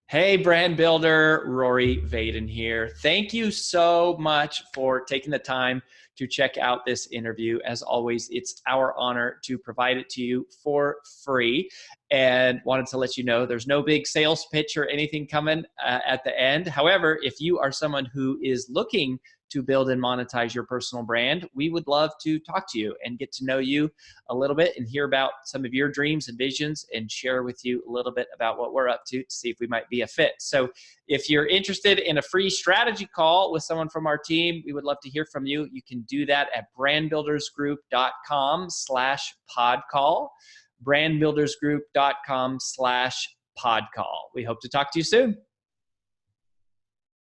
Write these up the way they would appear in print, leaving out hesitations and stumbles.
Hey, brand builder, Rory Vaden here. Thank you so much for taking the time to check out this interview. As always, it's our honor to provide it to you for free. And wanted to let you know there's no big sales pitch or anything coming at the end. However, if you are someone who is looking to build and monetize your personal brand, we would love to talk to you and get to know you a little bit and hear about some of your dreams and visions and share with you a little bit about what we're up to see if we might be a fit. So if you're interested in a free strategy call with someone from our team, we would love to hear from you. You can do that at brandbuildersgroup.com/podcall, brandbuildersgroup.com/podcall. We hope to talk to you soon.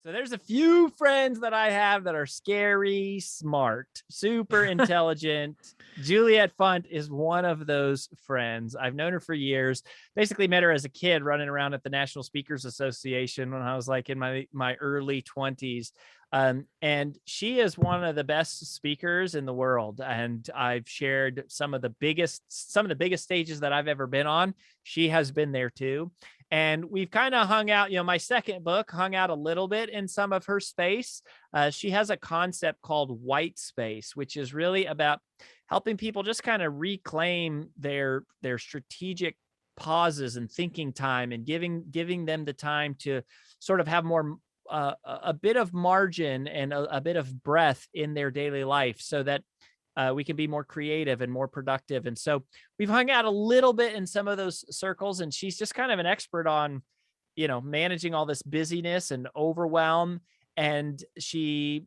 So there's a few friends that I have that are scary, smart, super intelligent. Juliet Funt is one of those friends. I've known her for years. Basically met her as a kid running around at the National Speakers Association when I was like in my early 20s. And she is one of the best speakers in the world. And I've shared some of the biggest stages that I've ever been on. She has been there too. And we've kind of hung out, my second book hung out a little bit in some of her space. She has a concept called white space, which is really about helping people just kind of reclaim their strategic pauses and thinking time and giving them the time to sort of have more a bit of margin and a bit of breath in their daily life so that we can be more creative and more productive. And so we've hung out a little bit in some of those circles, and she's just kind of an expert on, managing all this busyness and overwhelm. And she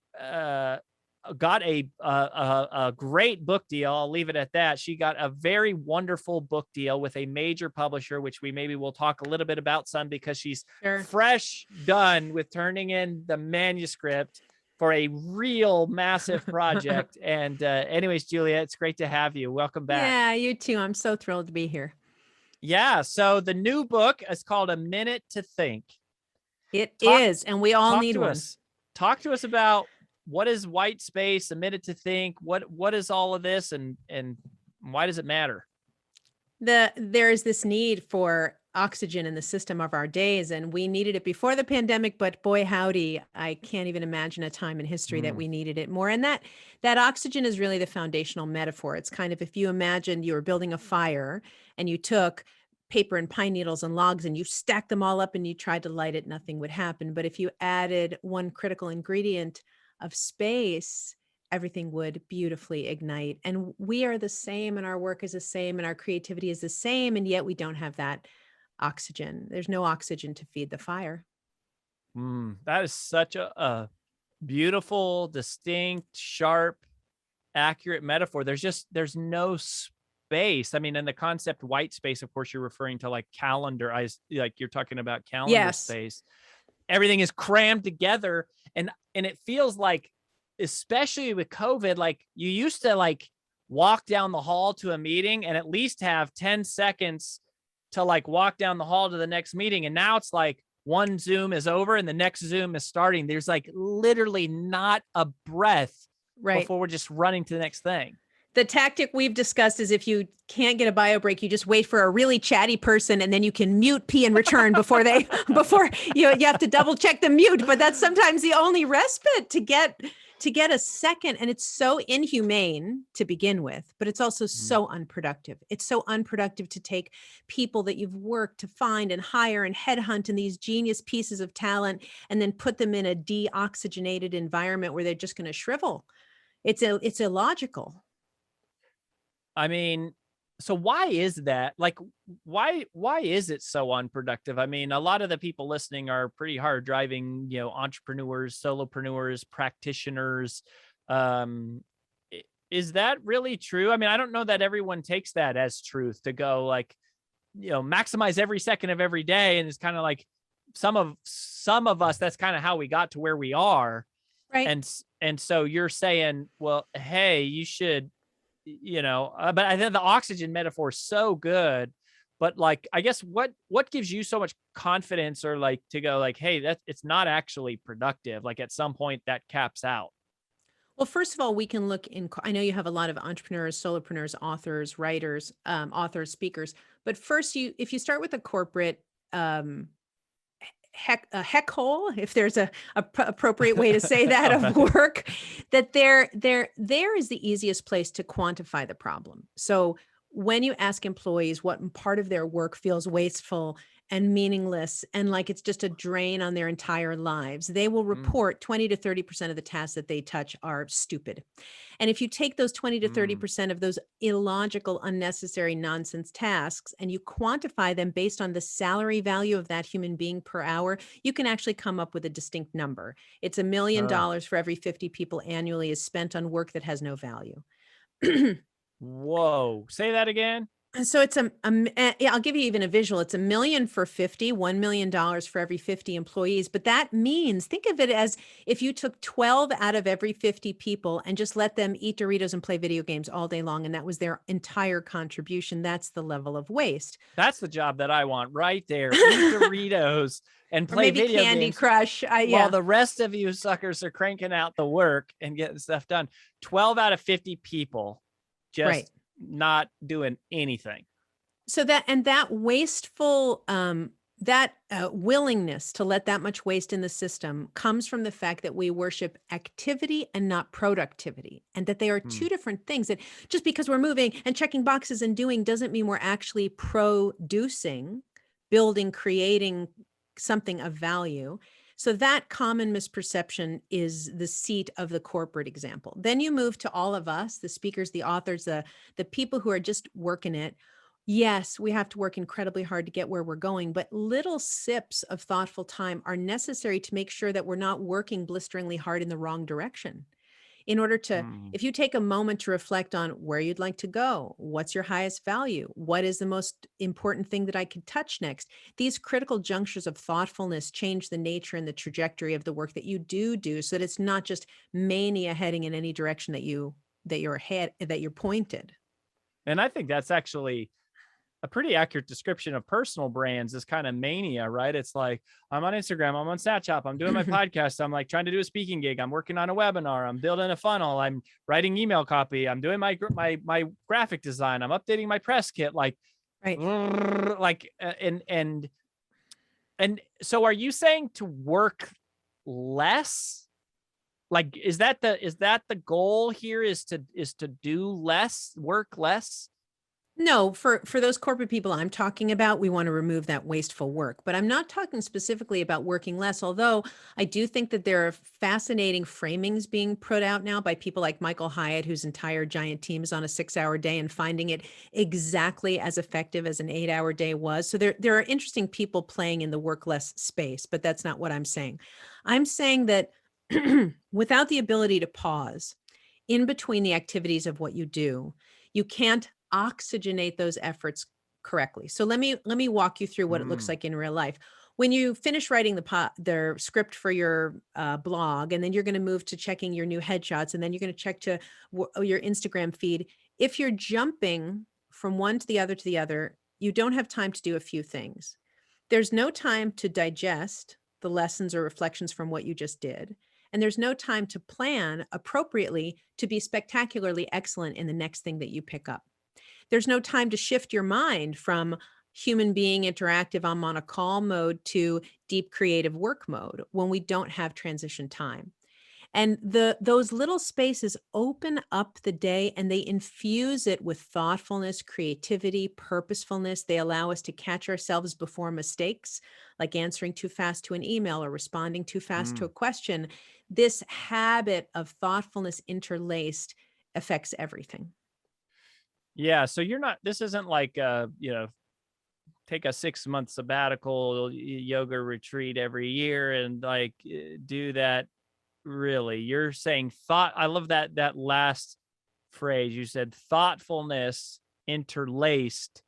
got a great book deal. I'll leave it at that. She got a very wonderful book deal with a major publisher, which we maybe will talk a little bit about some, because she's fresh done with turning in the manuscript for a real massive project. And anyways, Juliet, it's great to have you. Welcome back. Yeah, you too. I'm so thrilled to be here. Yeah. So the new book is called A Minute to Think. It is, and we all need one. Talk to us about what is white space, A Minute to Think. What is all of this, and why does it matter? There is this need for oxygen in the system of our days, and we needed it before the pandemic, but boy howdy, I can't even imagine a time in history that we needed it more. And that oxygen is really the foundational metaphor. It's kind of, if you imagined you were building a fire and you took paper and pine needles and logs and you stacked them all up and you tried to light it, nothing would happen. But if you added one critical ingredient of space, everything would beautifully ignite. And we are the same, and our work is the same, and our creativity is the same. And yet we don't have that oxygen. There's no oxygen to feed the fire. That is such a beautiful, distinct, sharp, accurate metaphor. There's no space. I mean, in the concept white space, of course, you're referring to like calendar. Like you're talking about calendar space. Everything is crammed together, and it feels like, especially with COVID, like you used to like walk down the hall to a meeting and at least have 10 seconds to like walk down the hall to the next meeting. And now it's like one Zoom is over and the next Zoom is starting. There's like literally not a breath before we're just running to the next thing. The tactic we've discussed is, if you can't get a bio break, you just wait for a really chatty person, and then you can mute P and return before you have to double check the mute. But that's sometimes the only respite to get a second. And it's so inhumane to begin with, but it's also so unproductive. It's so unproductive to take people that you've worked to find and hire and headhunt in these genius pieces of talent and then put them in a deoxygenated environment where they're just going to shrivel. It's illogical. I mean, so why is that? Like, why is it so unproductive? I mean, a lot of the people listening are pretty hard driving, entrepreneurs, solopreneurs, practitioners. Is that really true? I mean, I don't know that everyone takes that as truth to go like, maximize every second of every day. And it's kind of like some of us, that's kind of how we got to where we are. Right. And so you're saying, well, hey, you should, but I think the oxygen metaphor is so good. But like, I guess what gives you so much confidence, or like to go like, hey, it's not actually productive. Like at some point that caps out. Well, first of all, we can look I know you have a lot of entrepreneurs, solopreneurs, authors, writers, authors, speakers, but first if you start with a corporate a heck hole, if there's a appropriate way to say that, of work, that there is the easiest place to quantify the problem. So when you ask employees what part of their work feels wasteful and meaningless and like it's just a drain on their entire lives, they will report 20 to 30% of the tasks that they touch are stupid. And if you take those 20 to 30% of those illogical, unnecessary nonsense tasks and you quantify them based on the salary value of that human being per hour, you can actually come up with a distinct number. It's $1 million for every 50 people annually is spent on work that has no value. Whoa. Say that again. So it's I'll give you even a visual. It's $1 million for 50, $1 million for every 50 employees. But that means, think of it as if you took 12 out of every 50 people and just let them eat Doritos and play video games all day long. And that was their entire contribution. That's the level of waste. That's the job that I want right there. Eat Doritos and play or maybe video Candy games Crush. while the rest of you suckers are cranking out the work and getting stuff done. 12 out of 50 people just not doing anything. So that wasteful, willingness to let that much waste in the system comes from the fact that we worship activity and not productivity, and that they are two different things. That just because we're moving and checking boxes and doing doesn't mean we're actually producing, building, creating something of value. So that common misperception is the seat of the corporate example. Then you move to all of us, the speakers, the authors, the people who are just working it. Yes, we have to work incredibly hard to get where we're going, but little sips of thoughtful time are necessary to make sure that we're not working blisteringly hard in the wrong direction. In order to, if you take a moment to reflect on where you'd like to go, what's your highest value, what is the most important thing that I could touch next, these critical junctures of thoughtfulness change the nature and the trajectory of the work that you do, so that it's not just mania heading in any direction that you're pointed. And I think that's actually a pretty accurate description of personal brands, is kind of mania, right? It's like, I'm on Instagram, I'm on Snapchat, I'm doing my podcast, I'm like trying to do a speaking gig, I'm working on a webinar, I'm building a funnel, I'm writing email copy, I'm doing my graphic design, I'm updating my press kit, like, like, and so are you saying to work less? Like, is that the goal here, is to do less, work less? No, for those corporate people I'm talking about, we want to remove that wasteful work. But I'm not talking specifically about working less, although I do think that there are fascinating framings being put out now by people like Michael Hyatt, whose entire giant team is on a 6-hour day and finding it exactly as effective as an 8-hour day was. So there are interesting people playing in the work less space, but that's not what I'm saying. I'm saying that without the ability to pause in between the activities of what you do, you can't oxygenate those efforts correctly. So let me walk you through what it looks like in real life. When you finish writing the script for your blog, and then you're going to move to checking your new headshots, and then you're going to check to your Instagram feed. If you're jumping from one to the other, you don't have time to do a few things. There's no time to digest the lessons or reflections from what you just did. And there's no time to plan appropriately to be spectacularly excellent in the next thing that you pick up. There's no time to shift your mind from human being interactive, I'm on a call mode, to deep creative work mode when we don't have transition time. And those little spaces open up the day, and they infuse it with thoughtfulness, creativity, purposefulness. They allow us to catch ourselves before mistakes, like answering too fast to an email or responding too fast to a question. This habit of thoughtfulness interlaced affects everything. Yeah. So this isn't like, take a 6-month sabbatical yoga retreat every year and like do that. Really, you're saying I love that last phrase. You said thoughtfulness interlaced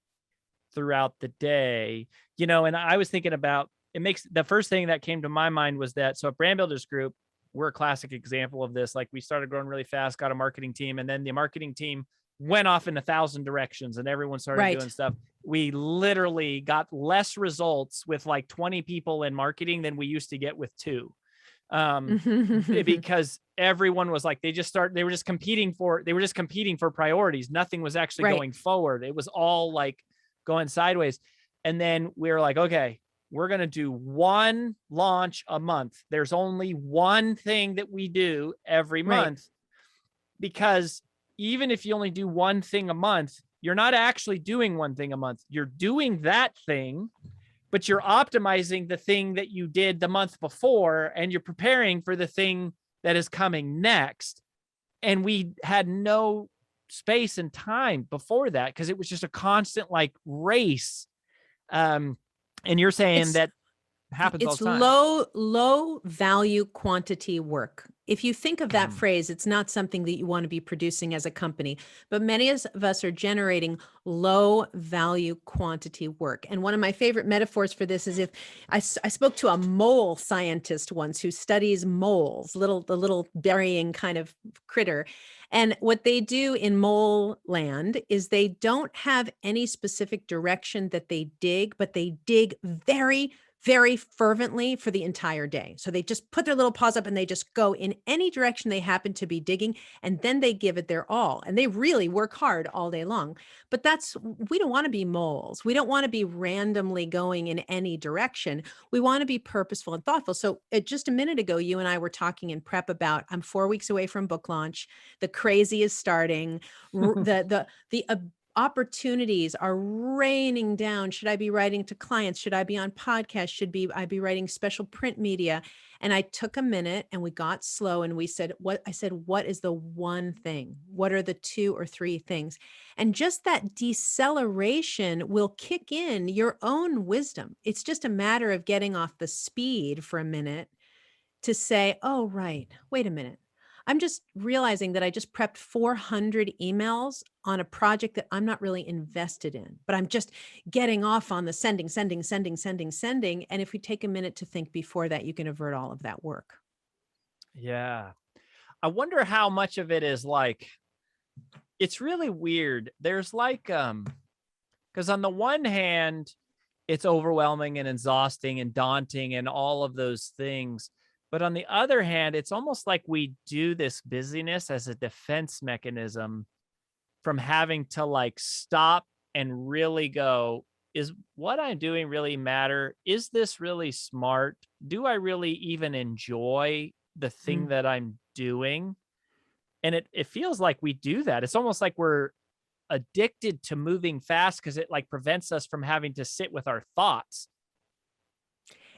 throughout the day, and I was thinking about, the first thing that came to my mind was that, so at Brand Builders Group, we're a classic example of this. Like, we started growing really fast, got a marketing team, and then the marketing team went off in 1,000 directions and everyone started doing stuff. We literally got less results with like 20 people in marketing than we used to get with 2. Because everyone was like, they were just competing for priorities. Nothing was actually going forward. It was all like going sideways. And then we were like, okay, we're going to do one launch a month. There's only one thing that we do every Right. month, because even if you only do one thing a month, you're not actually doing one thing a month. You're doing that thing, but you're optimizing the thing that you did the month before, and you're preparing for the thing that is coming next. And we had no space and time before that because it was just a constant like race. And you're saying It's that happens all it's the time. low value quantity work. If you think of that Mm. phrase, it's not something that you want to be producing as a company, but many of us are generating low value quantity work. And one of my favorite metaphors for this is if I spoke to a mole scientist once who studies moles, the little burying kind of critter. And what they do in mole land is they don't have any specific direction that they dig, but they dig very fervently for the entire day. So they just put their little paws up and they just go in any direction they happen to be digging, and then they give it their all. And they really work hard all day long. But we don't want to be moles. We don't want to be randomly going in any direction. We want to be purposeful and thoughtful. So just a minute ago, you and I were talking in prep about, I'm 4 weeks away from book launch. The crazy is starting. The opportunities are raining down. Should I be writing to clients? Should I be on podcasts? I be writing special print media? And I took a minute and we got slow and I said, what is the one thing? What are the 2 or 3 things? And just that deceleration will kick in your own wisdom. It's just a matter of getting off the speed for a minute to say, oh, right, wait a minute. I'm just realizing that I just prepped 400 emails on a project that I'm not really invested in, but I'm just getting off on the sending. And if we take a minute to think before that, you can avert all of that work. Yeah. I wonder how much of it is like, it's really weird. There's like, because on the one hand, it's overwhelming and exhausting and daunting and all of those things. But on the other hand, it's almost like we do this busyness as a defense mechanism from having to like stop and really go, is what I'm doing really matter? Is this really smart? Do I really even enjoy the thing Mm. that I'm doing? And it feels like we do that. It's almost like we're addicted to moving fast because it like prevents us from having to sit with our thoughts.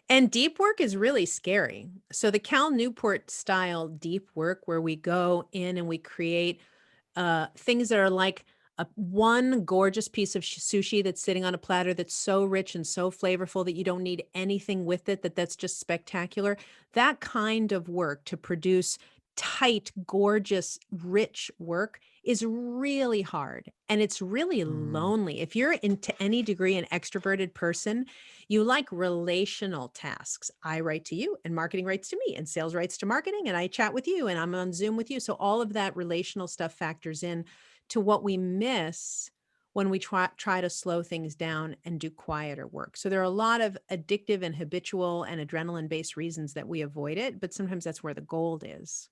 And deep work is really scary. So the Cal Newport style deep work, where we go in and we create things that are like one gorgeous piece of sushi that's sitting on a platter that's so rich and so flavorful that you don't need anything with it, that's just spectacular. That kind of work to produce tight, gorgeous, rich work is really hard. And it's really Mm. lonely. If you're into any degree an extroverted person, you like relational tasks. I write to you and marketing writes to me and sales writes to marketing and I chat with you and I'm on Zoom with you. So all of that relational stuff factors in to what we miss when we try to slow things down and do quieter work. So there are a lot of addictive and habitual and adrenaline-based reasons that we avoid it, but sometimes that's where the gold is.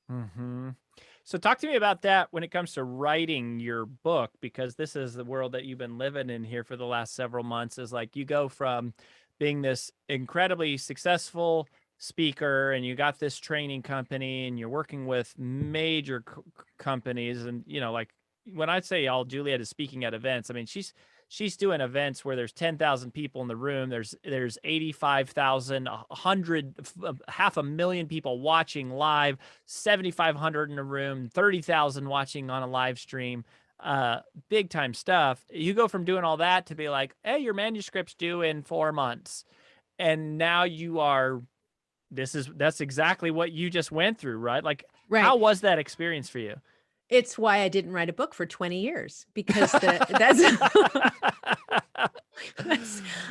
Hmm. So talk to me about that when it comes to writing your book, because this is the world that you've been living in here for the last several months. Is like you go from being this incredibly successful speaker and you got this training company and you're working with major companies. And, you know, like when I say all Juliet is speaking at events, I mean, she's doing events where there's 10,000 people in the room. There's 85,000, 100, 500,000 people watching live, 7,500 in a room, 30,000 watching on a live stream. Big time stuff. You go from doing all that to be like, hey, your manuscript's due in 4 months. And now that's exactly what you just went through, right? Like, Right. how was that experience for you? It's why I didn't write a book for 20 years because that's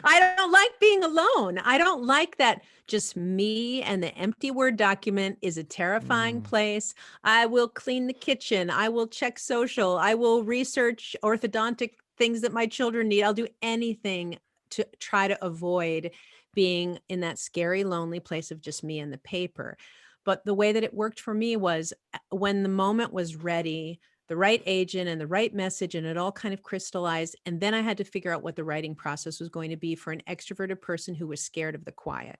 I don't like being alone. I don't like that just me and the empty Word document is a terrifying Mm. place. I will clean the kitchen. I will check social. I will research orthodontic things that my children need. I'll do anything to try to avoid being in that scary, lonely place of just me and the paper. But the way that it worked for me was when the moment was ready, the right agent and the right message, and it all kind of crystallized. And then I had to figure out what the writing process was going to be for an extroverted person who was scared of the quiet.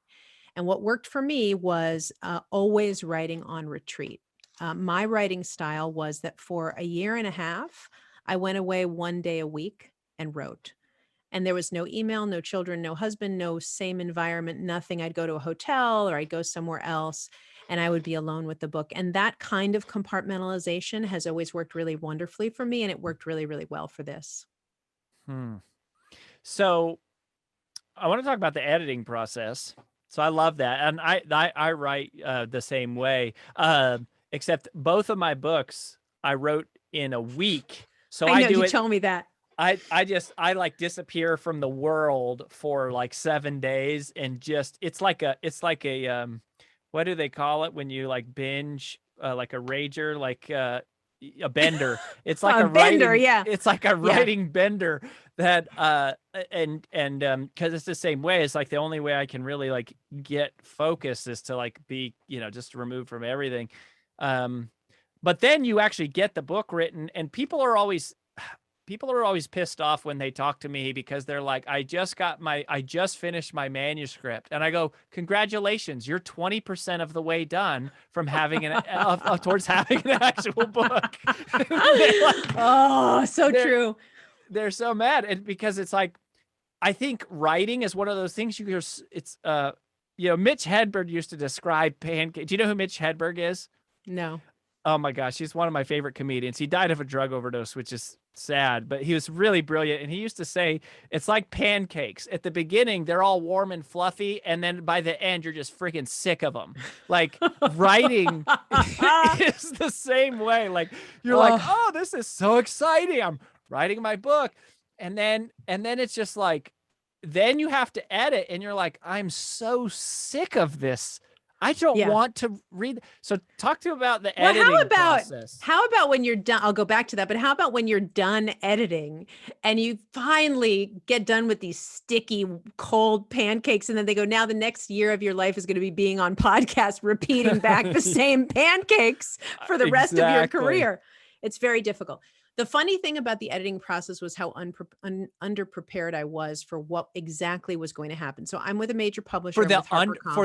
And what worked for me was always writing on retreat. My writing style was that for a year and a half, I went away one day a week and wrote. And there was no email, no children, no husband, no same environment, nothing. I'd go to a hotel or I'd go somewhere else and I would be alone with the book. And that kind of compartmentalization has always worked really wonderfully for me. And it worked really, really well for this. So I want to talk about the editing process. So I love that. And I write the same way, except both of my books I wrote in a week. So I know, do you it. told me that. I like disappear from the world for like 7 days and just, it's like a, what do they call it when you like binge, like a rager, like a bender. It's like A bender, writing, yeah. it's like a writing bender that, and cause it's the same way. It's like the only way I can really like get focused is to like be, just removed from everything. But then you actually get the book written and people are always pissed off when they talk to me because they're like, I just finished my manuscript. And I go, congratulations, you're 20% of the way done from having towards having an actual book. Oh, so true. They're so mad. And because it's like, I think writing is one of those things Mitch Hedberg used to describe pancake. Do you know who Mitch Hedberg is? No. Oh my gosh, he's one of my favorite comedians. He died of a drug overdose, which is sad, but he was really brilliant. And he used to say, it's like pancakes. At the beginning, they're all warm and fluffy. And then by the end, you're just freaking sick of them. Like writing is the same way. Like you're like, oh, this is so exciting. I'm writing my book. And then it's just like, then you have to edit and you're like, I'm so sick of this. I don't want to read. So talk to about the editing process. How about when you're done? I'll go back to that, but how about when you're done editing and you finally get done with these sticky, cold pancakes, and then they go, now the next year of your life is going to be being on podcast, repeating back the same pancakes for the rest of your career. It's very difficult. The funny thing about the editing process was how underprepared I was for what exactly was going to happen. So I'm with a major publisher. For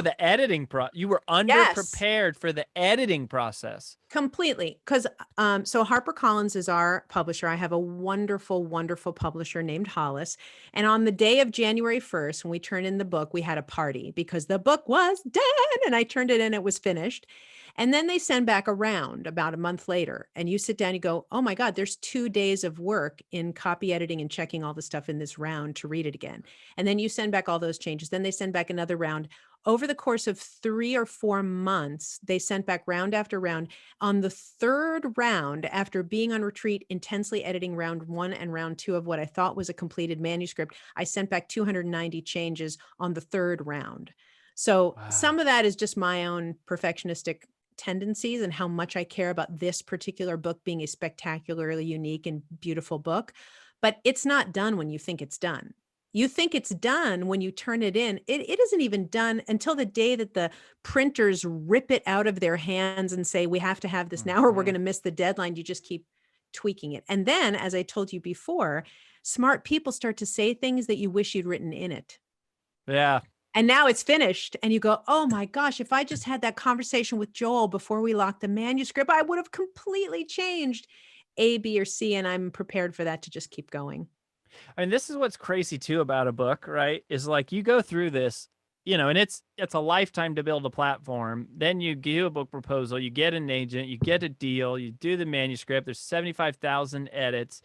the editing you were underprepared for the editing process. Completely. Because so HarperCollins is our publisher. I have a wonderful, wonderful publisher named Hollis. And on the day of January 1st, when we turned in the book, we had a party because the book was done and I turned it in, it was finished. And then they send back a round about a month later and you sit down, you go, oh my God, there's 2 days of work in copy editing and checking all the stuff in this round to read it again. And then you send back all those changes. Then they send back another round. Over the course of 3 or 4 months, they sent back round after round. On the third round, after being on retreat, intensely editing round 1 and round 2 of what I thought was a completed manuscript, I sent back 290 changes on the third round. So some of that is just my own perfectionistic tendencies and how much I care about this particular book being a spectacularly unique and beautiful book. But it's not done when you think it's done. You think it's done when you turn it in. It isn't even done until the day that the printers rip it out of their hands and say, we have to have this now or we're going to miss the deadline. You just keep tweaking it. And then, as I told you before, smart people start to say things that you wish you'd written in it. Yeah. And now it's finished. And you go, oh my gosh, if I just had that conversation with Joel before we locked the manuscript, I would have completely changed A, B, or C. And I'm prepared for that to just keep going. I mean, this is what's crazy too about a book, right? Is like you go through this, and it's a lifetime to build a platform. Then you do a book proposal, you get an agent, you get a deal, you do the manuscript. There's 75,000 edits.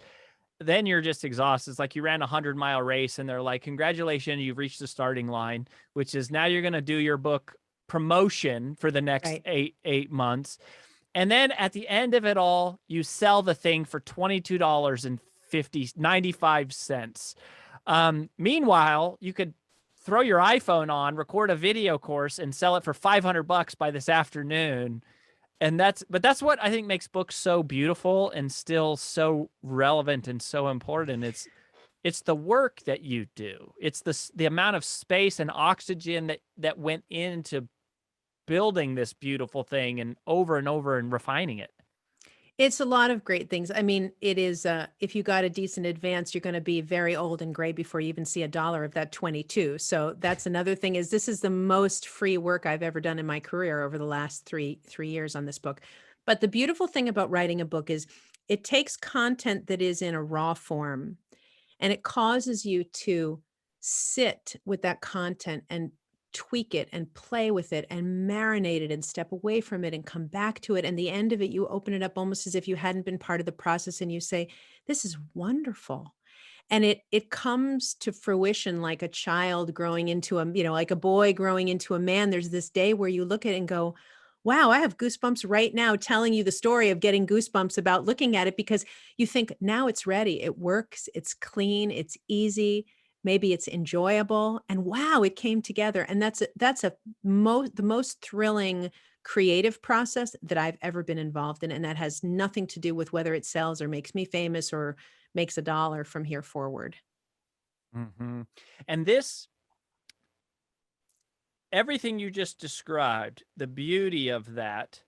Then you're just exhausted. It's like you ran a 100-mile race and they're like, congratulations, you've reached the starting line, which is now you're going to do your book promotion for the next eight months. And then at the end of it all, you sell the thing for $22.95. Meanwhile, you could throw your iPhone on, record a video course and sell it for $500 by this afternoon. And that's what I think makes books so beautiful and still so relevant and so important. It's the work that you do. It's the amount of space and oxygen that went into building this beautiful thing and over and refining it. It's a lot of great things. I mean, it is, if you got a decent advance, you're going to be very old and gray before you even see a dollar of that 22. So that's another thing, is this is the most free work I've ever done in my career over the last three years on this book. But the beautiful thing about writing a book is it takes content that is in a raw form, and it causes you to sit with that content and tweak it and play with it and marinate it and step away from it and come back to it. And the end of it, you open it up almost as if you hadn't been part of the process, and you say, this is wonderful. And it comes to fruition like a child growing into a, like a boy growing into a man. There's this day where you look at it and go, wow, I have goosebumps right now telling you the story of getting goosebumps about looking at it, because you think, now it's ready. It works. It's clean. It's easy. Maybe it's enjoyable, and wow, it came together. And that's the most thrilling creative process that I've ever been involved in. And that has nothing to do with whether it sells or makes me famous or makes a dollar from here forward. Mm-hmm. And this, everything you just described, the beauty of that,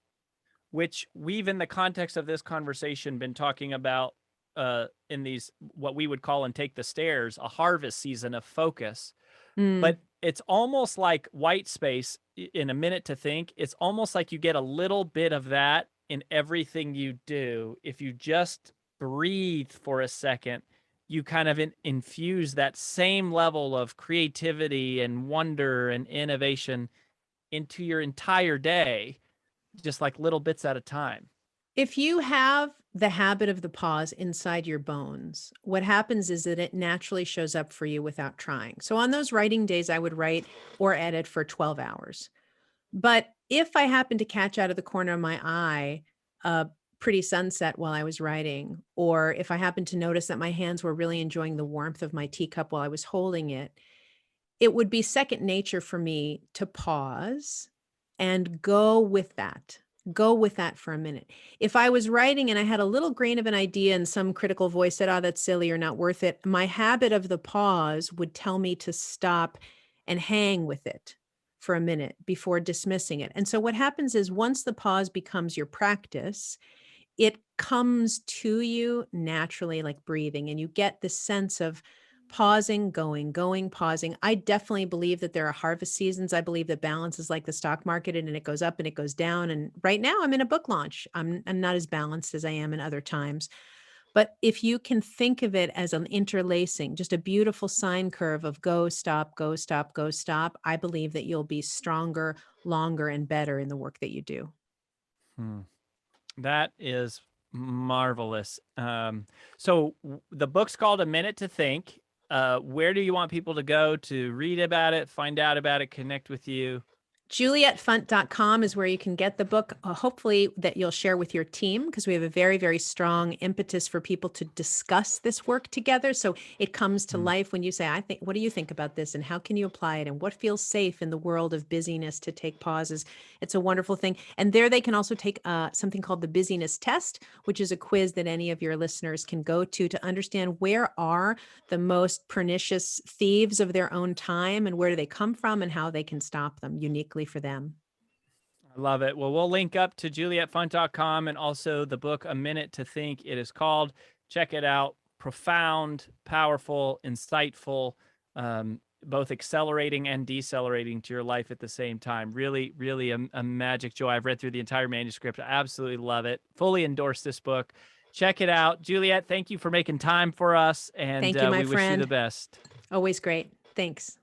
which we've, in the context of this conversation, been talking about in these, what we would call, and Take the Stairs, a harvest season of focus. But it's almost like white space in A Minute to Think. It's almost like you get a little bit of that in everything you do. If you just breathe for a second, you kind of infuse that same level of creativity and wonder and innovation into your entire day, just like little bits at a time. If you have the habit of the pause inside your bones, what happens is that it naturally shows up for you without trying. So on those writing days, I would write or edit for 12 hours. But if I happened to catch out of the corner of my eye a pretty sunset while I was writing, or if I happened to notice that my hands were really enjoying the warmth of my teacup while I was holding it, it would be second nature for me to pause and go with that. Go with that for a minute. If I was writing and I had a little grain of an idea and some critical voice said, oh, that's silly or not worth it, my habit of the pause would tell me to stop and hang with it for a minute before dismissing it. And so what happens is, once the pause becomes your practice, it comes to you naturally, like breathing, and you get the sense of pausing, going, pausing. I definitely believe that there are harvest seasons. I believe that balance is like the stock market, and it goes up and it goes down. And right now I'm in a book launch. I'm not as balanced as I am in other times. But if you can think of it as an interlacing, just a beautiful sine curve of go, stop, go, stop, go, stop, I believe that you'll be stronger, longer, and better in the work that you do. That is marvelous. So the book's called A Minute to Think. Where do you want people to go to read about it, find out about it, connect with you? JulietFunt.com is where you can get the book. Hopefully that you'll share with your team, because we have a very, very strong impetus for people to discuss this work together. So it comes to life when you say, what do you think about this? And how can you apply it? And what feels safe in the world of busyness to take pauses? It's a wonderful thing. And there they can also take something called the busyness test, which is a quiz that any of your listeners can go to understand where are the most pernicious thieves of their own time, and where do they come from, and how they can stop them uniquely for them. I love it. Well, we'll link up to JulietFunt.com and also the book, A Minute to Think, it is called. Check it out. Profound, powerful, insightful, both accelerating and decelerating to your life at the same time. Really, really a magic joy. I've read through the entire manuscript. I absolutely love it. Fully endorse this book. Check it out. Juliet, thank you for making time for us. And thank you, my we friend. wish you the best. Always great. Thanks.